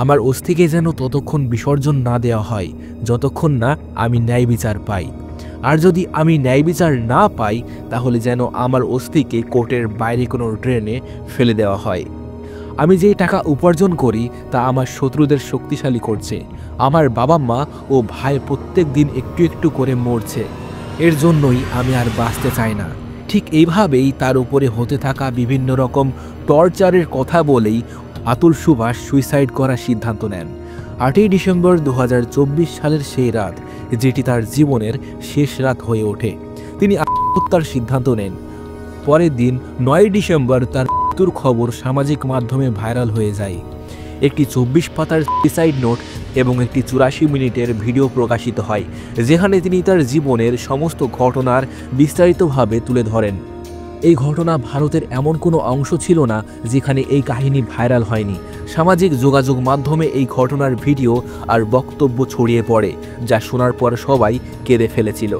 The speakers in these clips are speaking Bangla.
আমার অস্থিকে যেন ততক্ষণ বিসর্জন না দেওয়া হয় যতক্ষণ না আমি ন্যায় বিচার পাই। আর যদি আমি ন্যায় বিচার না পাই তাহলে যেন আমার অস্থিকে কোর্টের বাইরে কোনো ড্রেনে ফেলে দেওয়া হয়। আমি যে টাকা উপার্জন করি তা আমার শত্রুদের শক্তিশালী করছে। আমার বাবা মা ও ভাই প্রত্যেক দিন একটু একটু করে মরছে। এর জন্যই আমি আর বাঁচতে চাই না। ঠিক এইভাবেই তার উপরে হতে থাকা বিভিন্ন রকম টর্চারের কথা বলেই আতুল সুভাষ সুইসাইড করার সিদ্ধান্ত নেন। 8ই ডিসেম্বর 2024 সালের সেই রাত, যেটি তার জীবনের শেষ রাত হয়ে ওঠে, তিনি আত্মহত্যার সিদ্ধান্ত নেন। পরের দিন 9ই ডিসেম্বর তার মৃত্যুর খবর সামাজিক মাধ্যমে ভাইরাল হয়ে যায়। একটি 24 পাতার সুইসাইড নোট এবং একটি 84 মিনিটের ভিডিও প্রকাশিত হয়, যেখানে তিনি তার জীবনের সমস্ত ঘটনার বিস্তারিতভাবে তুলে ধরেন। এই ঘটনা ভারতের এমন কোনো অংশ ছিল না যেখানে এই কাহিনী ভাইরাল হয়নি। সামাজিক যোগাযোগ মাধ্যমে এই ঘটনার ভিডিও আর বক্তব্য ছড়িয়ে পড়ে, যা শোনার পর সবাই কেঁদে ফেলেছিল।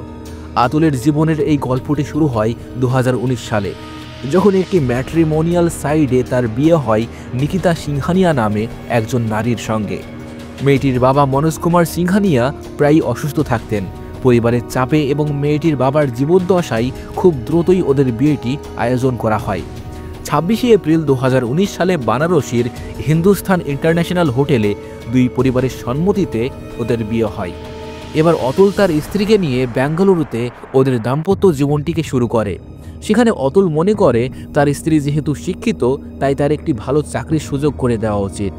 আতুলের জীবনের এই গল্পটি শুরু হয় 2019 সালে, যখন একটি ম্যাট্রিমোনিয়াল সাইটে তার বিয়ে হয় নিকিতা সিংহানিয়া নামে একজন নারীর সঙ্গে। মেয়েটির বাবা মনোজ কুমার সিংহানিয়া প্রায়ই অসুস্থ থাকতেন। পরিবারের চাপে এবং মেয়েটির বাবার জীবদ্দশায় খুব দ্রুতই ওদের বিয়েটি আয়োজন করা হয়। 26শে এপ্রিল 2019 সালে বানারসির হিন্দুস্তান ইন্টারন্যাশনাল হোটেলে দুই পরিবারের সম্মতিতে ওদের বিয়ে হয়। এবার অতুল তার স্ত্রীকে নিয়ে বেঙ্গালুরুতে ওদের দাম্পত্য জীবনটিকে শুরু করে। সেখানে অতুল মনে করে তার স্ত্রী যেহেতু শিক্ষিত, তাই তার একটি ভালো চাকরির সুযোগ করে দেওয়া উচিত।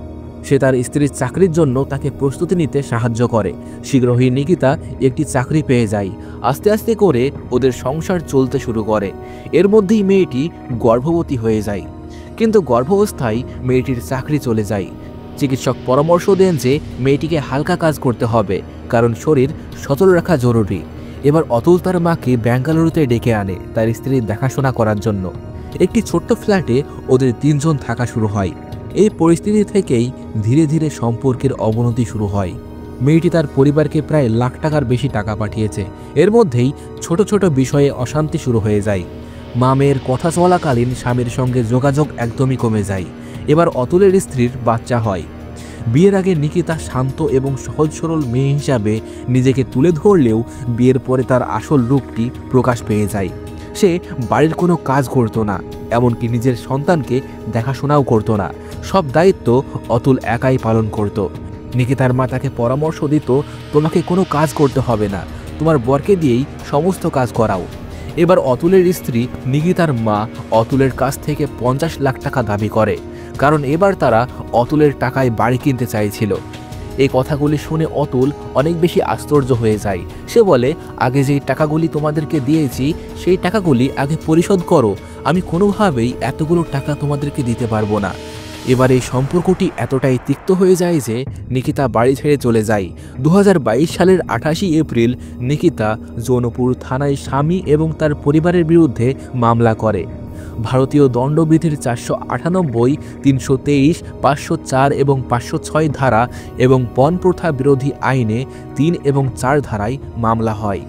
সে তার স্ত্রীর চাকরির জন্য তাকে প্রস্তুতি নিতে সাহায্য করে। শীঘ্রই নিকিতা একটি চাকরি পেয়ে যায়। আস্তে আস্তে করে ওদের সংসার চলতে শুরু করে। এর মধ্যেই মেয়েটি গর্ভবতী হয়ে যায়, কিন্তু গর্ভাবস্থায় মেয়েটির চাকরি চলে যায়। চিকিৎসক পরামর্শ দেন যে মেয়েটিকে হালকা কাজ করতে হবে, কারণ শরীর সচল রাখা জরুরি। এবার অতুল তার মাকে বেঙ্গালুরুতে ডেকে আনে তার স্ত্রীর দেখাশোনা করার জন্য। একটি ছোট্ট ফ্ল্যাটে ওদের 3 জন থাকা শুরু হয়। এই পরিস্থিতি থেকেই ধীরে ধীরে সম্পর্কের অবনতি শুরু হয়। মেয়েটি তার পরিবারকে প্রায় লাখ টাকার বেশি টাকা পাঠিয়েছে। এর মধ্যেই ছোট ছোট বিষয়ে অশান্তি শুরু হয়ে যায়। মা মেয়ের কথা চলাকালীন স্বামীর সঙ্গে যোগাযোগ একদমই কমে যায়। এবার অতুলের স্ত্রীর বাচ্চা হয়। বিয়ের আগে নিকিতা শান্ত এবং সহজ সরল মেয়ে হিসাবে নিজেকে তুলে ধরলেও বিয়ের পরে তার আসল রূপটি প্রকাশ পেয়ে যায়। সে বাড়ির কোনো কাজ করতো না, এমনকি নিজের সন্তানকে দেখাশোনাও করতো না। সব দায়িত্ব অতুল একাই পালন করত। নিকিতার মা তাকে পরামর্শ দিত, তোমাকে কোনো কাজ করতে হবে না, তোমার বরকে দিয়েই সমস্ত কাজ করাও। এবার অতুলের স্ত্রী নিকিতার মা অতুলের কাছ থেকে 50 লাখ টাকা দাবি করে, কারণ এবার তারা অতুলের টাকায় বাড়ি কিনতে চাইছিল। এই কথাগুলি শুনে অতুল অনেক বেশি আশ্চর্য হয়ে যায়। সে বলে, আগে যেই টাকাগুলি তোমাদেরকে দিয়েছি সেই টাকাগুলি আগে পরিশোধ করো, আমি কোনোভাবেই এতগুলো টাকা তোমাদেরকে দিতে পারবো না। এবার এই সম্পর্কটি এতটাই তিক্ত হয়ে যায় যে নিকিতা বাড়ি ছেড়ে চলে যায়। 2022 সালের 28 এপ্রিল নিকিতা জৌনপুর থানায় স্বামী এবং তার পরিবারের বিরুদ্ধে মামলা করে। ভারতীয় দণ্ডবিধির 498, 323, 504 এবং 506 ধারা এবং পণপ্রথা বিরোধী আইনে 3 এবং 4 ধারায় মামলা হয়।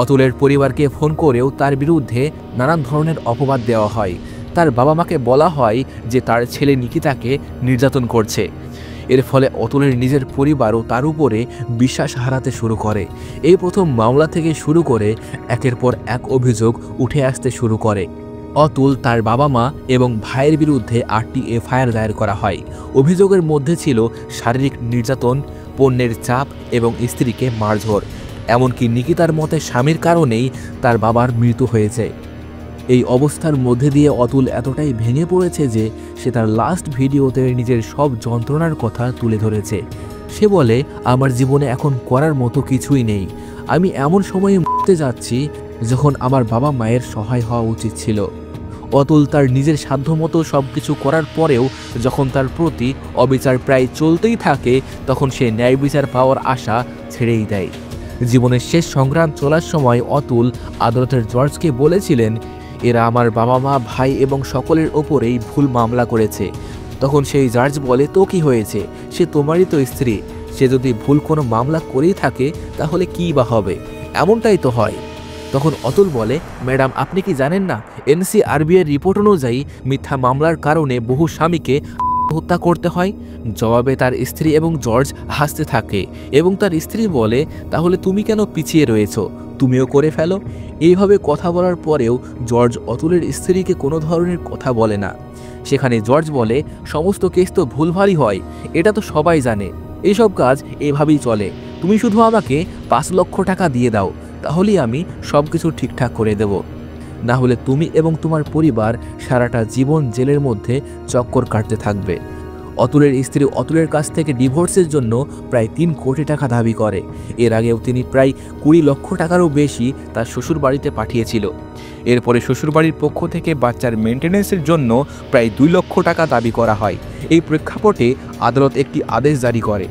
অতুলের পরিবারকে ফোন করেও তার বিরুদ্ধে নানান ধরনের অপবাদ দেওয়া হয়। তার বাবা মাকে বলা হয় যে তার ছেলে নিকিতাকে নির্যাতন করছে। এর ফলে অতুলের নিজের পরিবারও তার উপরে বিশ্বাস হারাতে শুরু করে। এই প্রথম মামলা থেকে শুরু করে একের পর এক অভিযোগ উঠে আসতে শুরু করে। অতুল, তার বাবা মা এবং ভাইয়ের বিরুদ্ধে 8টি এফআইআর দায়ের করা হয়। অভিযোগের মধ্যে ছিল শারীরিক নির্যাতন, পণ্যের চাপ এবং স্ত্রীকে মারধর। এমনকি নিকিতার মতে স্বামীর কারণেই তার বাবার মৃত্যু হয়েছে। এই অবস্থার মধ্যে দিয়ে অতুল এতটাই ভেঙে পড়েছে যে সে তার লাস্ট ভিডিওতে নিজের সব যন্ত্রণার কথা তুলে ধরেছে। সে বলে, আমার জীবনে এখন করার মতো কিছুই নেই। আমি এমন সময়ে মরতে যাচ্ছি যখন আমার বাবা মায়ের সহায় হওয়া উচিত ছিল। অতুল তার নিজের সাধ্যমতো সব কিছু করার পরেও যখন তার প্রতি অবিচার প্রায় চলতেই থাকে, তখন সে ন্যায় বিচার পাওয়ার আশা ছেড়েই দেয়। জীবনের শেষ সংগ্রাম চলার সময় অতুল আদালতের জজকে বলেছিলেন, এরা আমার বাবা মা, ভাই এবং সকলের ওপরেই ভুল মামলা করেছে। তখন সেই জজ বলে, তো কি হয়েছে, সে তোমারই তো স্ত্রী, সে যদি ভুল কোনো মামলা করেই থাকে তাহলে কি বা হবে, এমনটাই তো হয়। তখন অতুল বলে, ম্যাডাম আপনি কি জানেন না, NCRB এর রিপোর্ট অনুযায়ী মিথ্যা মামলার কারণে বহু স্বামীকে হত্যা করতে হয়? জবাবে তার স্ত্রী এবং জর্জ হাসতে থাকে এবং তার স্ত্রী বলে, তাহলে তুমি কেন পিছিয়ে রয়েছো, তুমিও করে ফেলো। এইভাবে কথা বলার পরেও জর্জ অতুলের স্ত্রীকে কোনো ধরনের কথা বলে না। সেখানে জর্জ বলে, সমস্ত কেস তো ভুলভালই হয়, এটা তো সবাই জানে, এইসব কাজ এভাবেই চলে। তুমি শুধু আমাকে 5 লক্ষ টাকা দিয়ে দাও, তাহলেই আমি সব কিছু ঠিকঠাক করে দেব। না হলে তুমি এবং তোমার পরিবার সারাটা জীবন জেলের মধ্যে চক্কর কাটতে থাকবে। অতুলের স্ত্রী অতুলের কাছ থেকে ডিভোর্সের জন্য প্রায় 3 কোটি টাকা দাবি করে। এর আগেও তিনি প্রায় 20 লক্ষ টাকারও বেশি তার শ্বশুর বাড়িতে পাঠিয়েছিল। এরপরে শ্বশুরবাড়ির পক্ষ থেকে বাচ্চার মেনটেন্যান্সের জন্য প্রায় 2 লক্ষ টাকা দাবি করা হয়। এই প্রেক্ষাপটে আদালত একটি আদেশ জারি করে।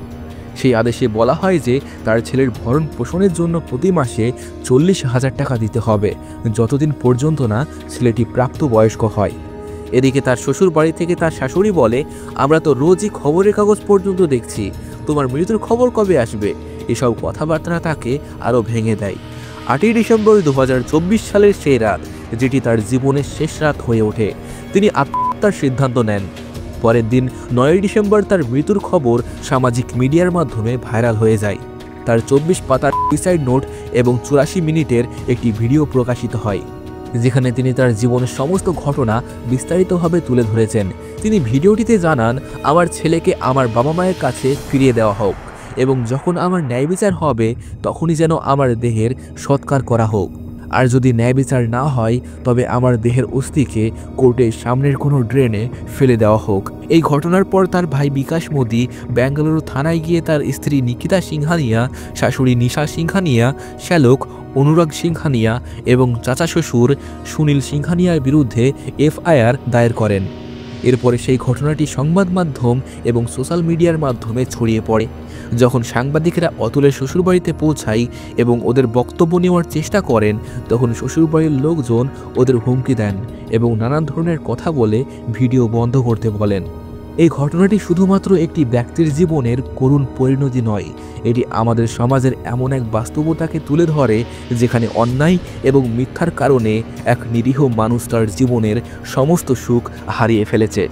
সেই আদেশে বলা হয় যে তার ছেলের ভরণ পোষণের জন্য প্রতি মাসে 40,000 টাকা দিতে হবে, যতদিন পর্যন্ত না ছেলেটি প্রাপ্তবয়স্ক হয়। এদিকে তার শ্বশুর বাড়ি থেকে তার শাশুড়ি বলে, আমরা তো রোজই খবরের কাগজ পর্যন্ত দেখছি, তোমার মৃত্যুর খবর কবে আসবে? এসব কথাবার্তা তাকে আরও ভেঙে দেয়। 8ই ডিসেম্বর 2024 সালের সেই রাত, যেটি তার জীবনের শেষ রাত হয়ে ওঠে, তিনি আত্মহত্যার সিদ্ধান্ত নেন। পরের দিন 9ই ডিসেম্বর তার মৃত্যুর খবর সামাজিক মিডিয়ার মাধ্যমে ভাইরাল হয়ে যায়। তার 24 পাতার সুইসাইড নোট এবং 84 মিনিটের একটি ভিডিও প্রকাশিত হয়, যেখানে তিনি তার জীবনের সমস্ত ঘটনা বিস্তারিতভাবে তুলে ধরেছেন। তিনি ভিডিওটিতে জানান, আমার ছেলেকে আমার বাবা মায়ের কাছে ফিরিয়ে দেওয়া হোক এবং যখন আমার ন্যায় বিচার হবে তখনই যেন আমার দেহের সৎকার করা হোক। আর যদি ন্যায় বিচার না হয় তবে আমার দেহের অস্থিকে কোর্টের সামনের কোনো ড্রেনে ফেলে দেওয়া হোক। এই ঘটনার পর তার ভাই বিকাশ মোদি বেঙ্গালুরু থানায় গিয়ে তার স্ত্রী নিকিতা সিংহানিয়া, শাশুড়ি নিশা সিংহানিয়া, শ্যালক অনুরাগ সিংহানিয়া এবং চাচা শ্বশুর সুনীল সিংহানিয়ার বিরুদ্ধে এফআইআর দায়ের করেন। এরপরে সেই ঘটনাটি সংবাদ মাধ্যম এবং সোশ্যাল মিডিয়ার মাধ্যমে ছড়িয়ে পড়ে। যখন সাংবাদিকেরা অতুলের শ্বশুরবাড়িতে পৌঁছায় এবং ওদের বক্তব্য নেওয়ার চেষ্টা করেন, তখন শ্বশুরবাড়ির লোকজন ওদের হুমকি দেন এবং নানান ধরনের কথা বলে ভিডিও বন্ধ করতে বলেন। এই ঘটনাটি শুধুমাত্র একটি ব্যক্তির জীবনের করুণ পরিণতি নয়, এটি আমাদের সমাজের এমন এক বাস্তবতাকে তুলে ধরে যেখানে অন্যায় এবং মিথ্যার কারণে এক নিরীহ মানুষ তার জীবনের সমস্ত সুখ হারিয়ে ফেলেছে।